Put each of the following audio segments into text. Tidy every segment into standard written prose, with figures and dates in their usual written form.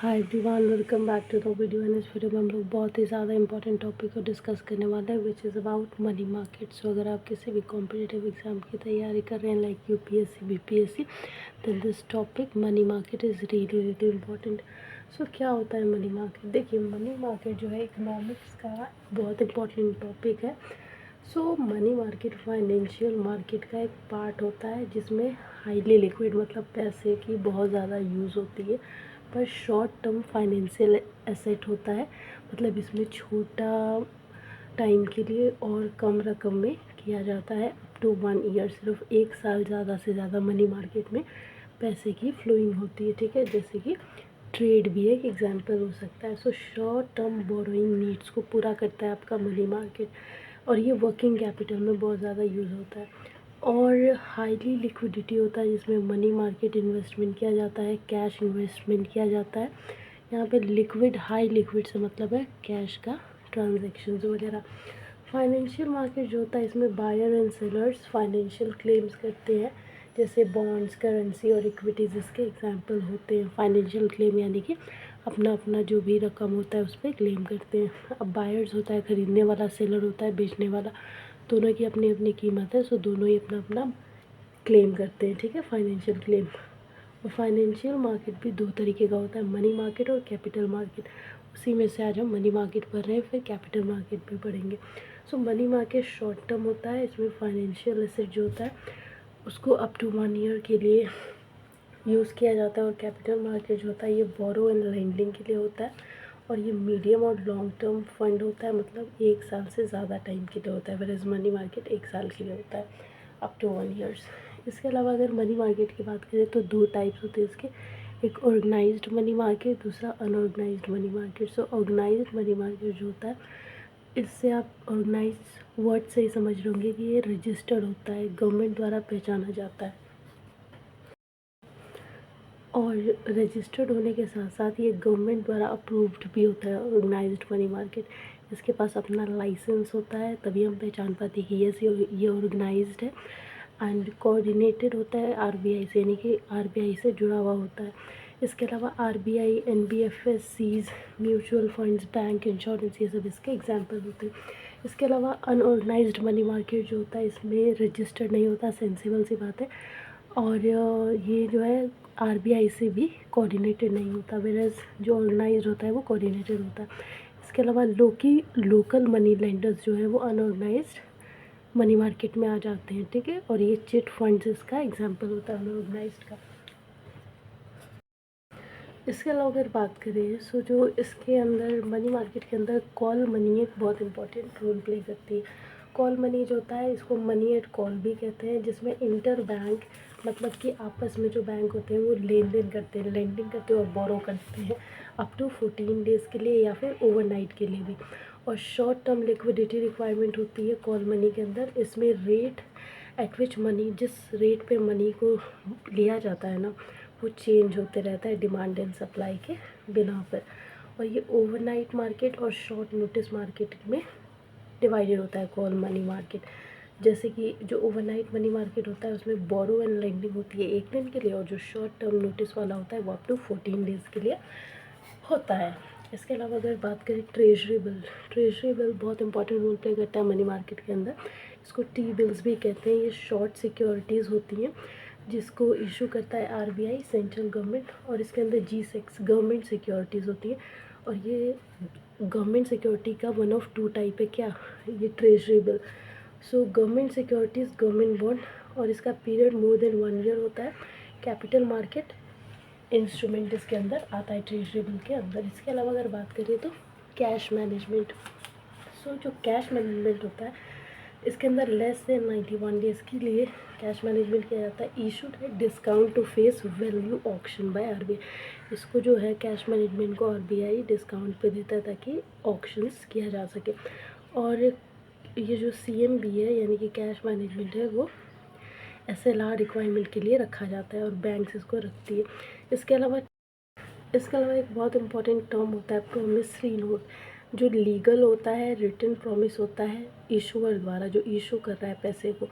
Hi everyone, welcome back to the video. In इस video में हम लोग बहुत ही ज़्यादा इंपॉर्टेंट टॉपिक को डिस्कस करने वाले हैं which is about money market. So अगर आप किसी भी कॉम्पिटिटिव एग्जाम की तैयारी कर रहे हैं like UPSC BPSC, then this topic money market is really really important. So क्या होता है मनी मार्केट? देखिए, मनी मार्केट जो है इकोनॉमिक्स का बहुत इंपॉर्टेंट टॉपिक है। So money market financial market का एक पार्ट होता है जिसमें हाईली लिक्विड मतलब पैसे की बहुत ज़्यादा यूज़ होती है, पर शॉर्ट टर्म फाइनेंशियल एसेट होता है। मतलब इसमें छोटा टाइम के लिए और कम रकम में किया जाता है। अप टू 1 ईयर, सिर्फ 1 साल ज़्यादा से ज़्यादा मनी मार्केट में पैसे की फ्लोइंग होती है। ठीक है, जैसे कि ट्रेड भी एक एग्जाम्पल हो सकता है। So short term borrowing needs को पूरा करता है आपका मनी मार्केट, और ये वर्किंग कैपिटल में बहुत ज़्यादा यूज़ होता है। और हाईली लिक्विडिटी होता है जिसमें मनी मार्केट इन्वेस्टमेंट किया जाता है, कैश इन्वेस्टमेंट किया जाता है। यहाँ पे लिक्विड, हाई लिक्विड से मतलब है कैश का ट्रांजेक्शन्स वगैरह। फाइनेंशियल मार्केट जो होता है इसमें buyer and sellers financial claims करते हैं, जैसे बॉन्ड्स, करेंसी और इक्विटीज़ इसके एग्जांपल होते हैं। फाइनेंशियल क्लेम यानी कि अपना अपना जो भी रकम होता है उस पर क्लेम करते हैं। अब बायर्स होता है ख़रीदने वाला, सेलर होता है बेचने वाला, दोनों की अपनी अपनी कीमत है। सो दोनों ही अपना अपना क्लेम करते हैं। ठीक है, फाइनेंशियल क्लेम। और फाइनेंशियल मार्केट भी दो तरीके का होता है, मनी मार्केट और कैपिटल मार्केट। उसी में से आज हम मनी मार्केट पढ़ रहे हैं, फिर कैपिटल मार्केट भी पढ़ेंगे। सो मनी मार्केट शॉर्ट टर्म होता है, इसमें फाइनेंशियल एसेट जो होता है उसको अप टू 1 ईयर के लिए यूज़ किया जाता है। और कैपिटल मार्केट जो होता है ये बोरो एंड लेंडिंग के लिए होता है, और ये मीडियम और लॉन्ग टर्म फंड होता है, मतलब 1 साल से ज़्यादा टाइम के लिए होता है। वेयर मनी मार्केट 1 साल के लिए होता है, अप टू 1 ईयर्स। इसके अलावा अगर मनी मार्केट की बात करें तो दो टाइप्स होते हैं इसके, एक ऑर्गेनाइज्ड मनी मार्केट, दूसरा अनऑर्गेनाइज्ड मनी मार्केट। सो ऑर्गेनाइज्ड मनी मार्केट जो होता है, इससे आप ऑर्गेनाइज वर्ड से ही समझ रहे होंगे कि ये रजिस्टर्ड होता है, गवर्नमेंट द्वारा पहचाना जाता है। और रजिस्टर्ड होने के साथ साथ ये गवर्नमेंट द्वारा अप्रूव्ड भी होता है ऑर्गेनाइज्ड मनी मार्केट। इसके पास अपना लाइसेंस होता है, तभी हम पहचान पाते हैं कि यस ये ऑर्गेनाइज्ड है। एंड कोऑर्डिनेटेड होता है आरबीआई से, यानी कि आरबीआई से जुड़ा हुआ होता है। इसके अलावा RBI, NBFCs, mutual funds, bank, insurance, ये सब इसके एग्जाम्पल होते हैं। इसके अलावा अनऑर्गेनाइज्ड मनी मार्केट जो होता है इसमें रजिस्टर्ड नहीं होता, सेंसिबल सी बात है। और ये जो है आरबीआई से भी कोऑर्डिनेटेड नहीं होता, वेरएज़ जो ऑर्गेनाइज्ड होता है वो कोऑर्डिनेटेड होता है। इसके अलावा लोकल मनी लेंडर्स जो है वो अनऑर्गेनाइज्ड मनी मार्केट में आ जाते हैं। ठीक है, और ये चिट फंड्स इसका एग्जांपल होता है अनऑर्गेनाइज्ड का। इसके अलावा अगर बात करें सो जो इसके अंदर मनी मार्केट के अंदर कॉल मनी एक बहुत इंपॉर्टेंट रोल प्ले करती है। कॉल मनी जो होता है इसको मनी एट कॉल भी कहते हैं, जिसमें इंटर बैंक मतलब कि आपस में जो बैंक होते हैं वो लेन देन करते हैं, लेंडिंग करते हैं और बोरो करते हैं अप टू 14 डेज़ के लिए या फिर ओवरनाइट के लिए भी। और शॉर्ट टर्म लिक्विडिटी रिक्वायरमेंट होती है कॉल मनी के अंदर। इसमें रेट एट विच मनी, जिस रेट पे मनी को लिया जाता है ना, वो चेंज होते रहता है डिमांड एंड सप्लाई के बिना पर। और ये ओवरनाइट मार्केट और शॉर्ट नोटिस मार्केट में डिवाइडेड होता है कॉल मनी मार्केट। जैसे कि जो ओवरनाइट मनी मार्केट होता है उसमें बोरो एंड लेंडिंग होती है 1 दिन के लिए, और जो शॉर्ट टर्म नोटिस वाला होता है वो अप टू 14 डेज़ के लिए होता है। इसके अलावा अगर बात करें ट्रेजरी बिल, ट्रेजरी बिल बहुत इंपॉर्टेंट रोल प्ले करता है मनी मार्केट के अंदर। इसको टी बिल्स भी कहते हैं। ये शॉर्ट सिक्योरिटीज़ होती हैं जिसको इशू करता है आरबीआई, सेंट्रल गवर्नमेंट, और इसके अंदर G6 गवर्नमेंट सिक्योरिटीज़ होती हैं। और ये गवर्नमेंट सिक्योरिटी का वन ऑफ टू टाइप है, क्या ये treasury bill. So government securities, government bond, और इसका पीरियड मोर देन 1 ईयर होता है। कैपिटल मार्केट इंस्ट्रूमेंट इसके अंदर आता है ट्रेजरी बिल के अंदर। इसके अलावा अगर बात करें तो कैश मैनेजमेंट। सो जो कैश मैनेजमेंट होता है इसके अंदर लेस देन 91 डेज़ के लिए कैश मैनेजमेंट किया जाता है। इशूड है discount to face value auction by RBI. इसको जो है कैश मैनेजमेंट को आरबीआई डिस्काउंट पे देता है ताकि ऑक्शंस किया जा सके। और ये जो सीएमबी है यानी कि कैश मैनेजमेंट है वो एसएलआर रिक्वायरमेंट के लिए रखा जाता है और बैंक्स इसको रखती है। इसके अलावा एक बहुत इंपॉर्टेंट टर्म होता है प्रोमिसरी नोट, जो लीगल होता है, रिटन प्रॉमिस होता है इशूअर द्वारा, जो इशू कर रहा है पैसे को,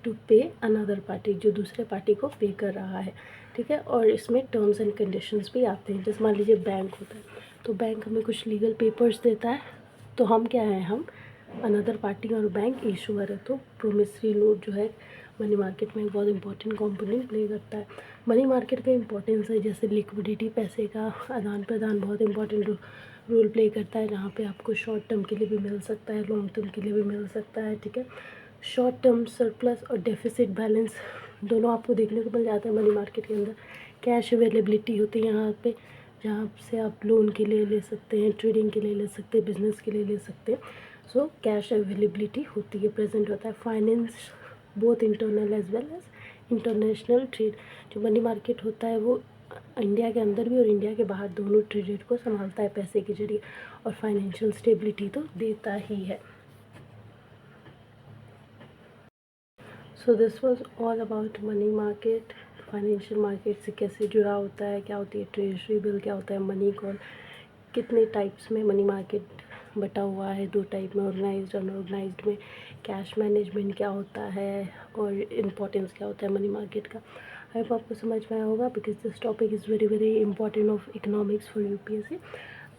टू पे अनदर पार्टी, जो दूसरे पार्टी को पे कर रहा है। ठीक है। और इसमें टर्म्स एंड कंडीशंस भी आते हैं। जैसे मान लीजिए बैंक होता है, तो बैंक हमें कुछ लीगल पेपर्स देता है, तो हम क्या है, हम अनदर पार्टी और बैंक इशूअर है। तो प्रोमिसरी नोट जो है मनी मार्केट में एक बहुत इंपॉर्टेंट कंपोनेंट प्ले करता है। मनी मार्केट का इंपॉर्टेंस है जैसे लिक्विडिटी, पैसे का आदान प्रदान बहुत इंपॉर्टेंट रोल प्ले करता है, जहाँ पे आपको शॉर्ट टर्म के लिए भी मिल सकता है, लॉन्ग टर्म के लिए भी मिल सकता है, ठीक है। शॉर्ट टर्म सरप्लस और डेफिसिट बैलेंस दोनों आपको देखने को मिल जाता है मनी मार्केट के अंदर। कैश अवेलेबिलिटी होती है यहाँ पे, जहाँ से आप लोन के लिए ले सकते हैं, ट्रेडिंग के लिए ले सकते हैं, बिजनेस के लिए ले सकते हैं। सो कैश अवेलेबिलिटी होती है, प्रेजेंट होता है। Finance both internal as well as international trade, जो मनी मार्केट होता है वो इंडिया के अंदर भी और इंडिया के बाहर दोनों ट्रेड को संभालता है पैसे के जरिए, और फाइनेंशियल स्टेबिलिटी तो देता ही है। So this was all about money market. Financial market से कैसे जुड़ा होता है, क्या होती है ट्रेजरी बिल, क्या होता है मनी कॉल, कितने टाइप्स में मनी मार्केट बटा हुआ है, 2 टाइप में, ऑर्गेनाइज्ड अनऑर्गेनाइज्ड में, कैश मैनेजमेंट क्या होता है, और इम्पोर्टेंस क्या होता है मनी मार्केट का। आई होप आपको समझ में आया होगा, because this topic is very very important of economics for UPSC.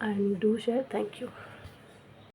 And do share. Thank you.